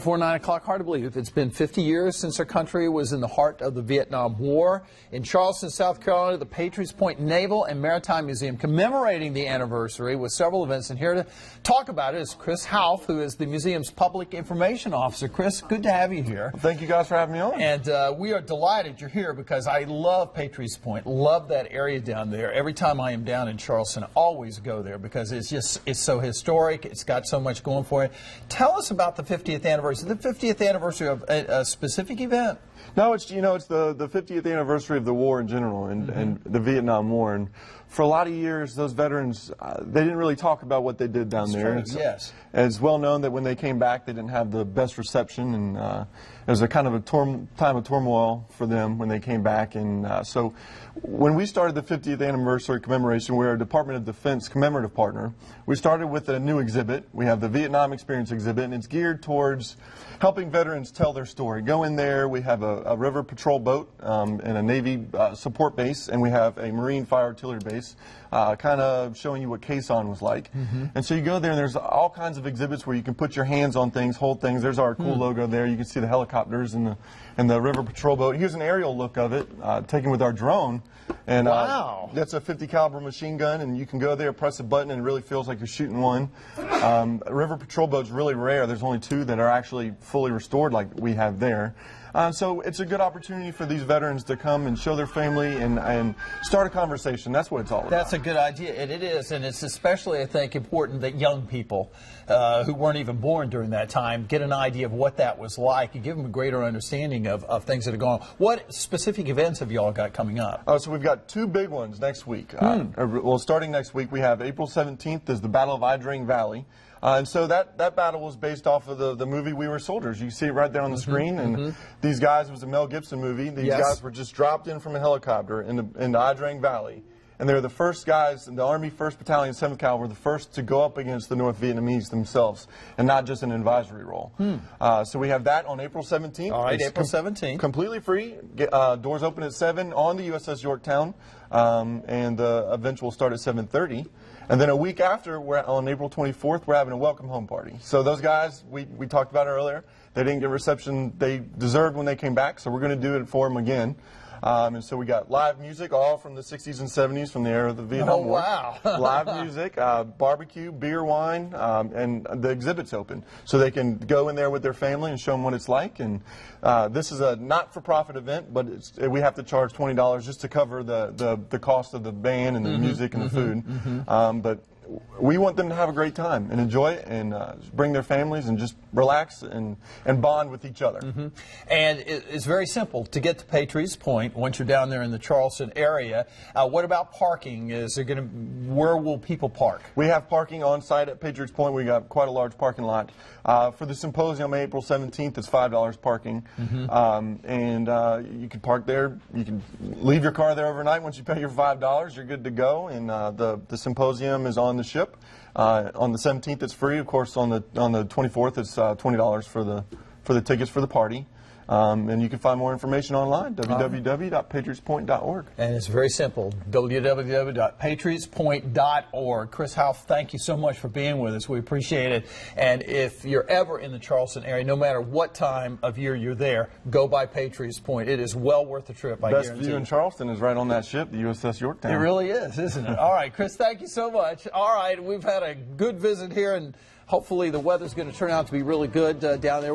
Before 9 o'clock, hard to believe. It's been 50 years since our country was in the heart of the Vietnam War. In Charleston, South Carolina, the Patriots Point Naval and Maritime Museum commemorating the anniversary with several events. And here to talk about it is Chris Hauff, who is the museum's public information officer. Chris, good to have you here. Well, thank you guys for having me on. And we are delighted you're here because I love Patriots Point, love that area down there. Every time I am down in Charleston, I always go there because it's so historic. It's got so much going for it. Tell us about the 50th anniversary. The 50th anniversary of a specific event? No, it's the 50th anniversary of the war in general and the Vietnam War. And for a lot of years, those veterans, they didn't really talk about what they did down there. Yes. It's well known that when they came back, they didn't have the best reception, and it was a kind of a time of turmoil for them when they came back. And so when we started the 50th anniversary commemoration, we're a Department of Defense commemorative partner. We started with a new exhibit. We have the Vietnam Experience exhibit, and it's geared towards helping veterans tell their story. Go in there, we have a river patrol boat and a Navy support base, and we have a Marine fire artillery base, kind of showing you what Quezon was like. And so you go there, and there's all kinds of exhibits where you can put your hands on things, hold things. There's our cool logo there. You can see the helicopters and the river patrol boat. Here's an aerial look of it, taken with our drone. And wow. That's a 50 caliber machine gun, and you can go there, press a button, and it really feels like you're shooting one. A river patrol boat's really rare. There's only 2 that are actually fully restored like we have there. So it's a good opportunity for these veterans to come and show their family and start a conversation. That's what it's all about. That's a good idea, and it is, and it's especially, I think, important that young people who weren't even born during that time get an idea of what that was like and give them a greater understanding of things that are going on. What specific events have you all got coming up? So we've got 2 big ones next week. Well, starting next week, we have April 17th is the Battle of Idring Valley. And so that battle was based off of the movie We Were Soldiers. You see it right there on the screen. And these guys, it was a Mel Gibson movie. These guys were just dropped in from a helicopter in the Idring Valley. And they were the first guys in the Army 1st Battalion, 7th Cavalry, were the first to go up against the North Vietnamese themselves, and not just an advisory role. So we have that on April 17th. All right, April 17th. Completely free. Doors open at 7 on the USS Yorktown, and the event will start at 7:30. And then a week after, on April 24th, we're having a welcome home party. So those guys, we talked about it earlier, they didn't get reception they deserved when they came back, so we're going to do it for them again. And so we got live music, all from the 60s and 70s, from the era of the Vietnam War. Wow. Live music, barbecue, beer, wine, and the exhibit's open. So they can go in there with their family and show them what it's like. And this is a not-for-profit event, but we have to charge $20 just to cover the cost of the band and the music and the food. But we want them to have a great time and enjoy it and bring their families and just relax and bond with each other. And it's very simple to get to Patriots Point once you're down there in the Charleston area. What about parking? Where will people park? We have parking on site at Patriots Point. We got quite a large parking lot. For the symposium on April 17th, it's $5 parking. And you can park there. You can leave your car there overnight. Once you pay your $5, you're good to go. And the symposium is on the ship. On the 17th, it's free. Of course, on the 24th, it's $20 for the tickets for the party. And you can find more information online, www.patriotspoint.org. And it's very simple, www.patriotspoint.org. Chris Hauff, thank you so much for being with us. We appreciate it. And if you're ever in the Charleston area, no matter what time of year you're there, go by Patriots Point. It is well worth the trip, I guarantee. Best view in Charleston is right on that ship, the USS Yorktown. It really is, isn't it? All right, Chris, thank you so much. All right, we've had a good visit here, and hopefully the weather's going to turn out to be really good down there.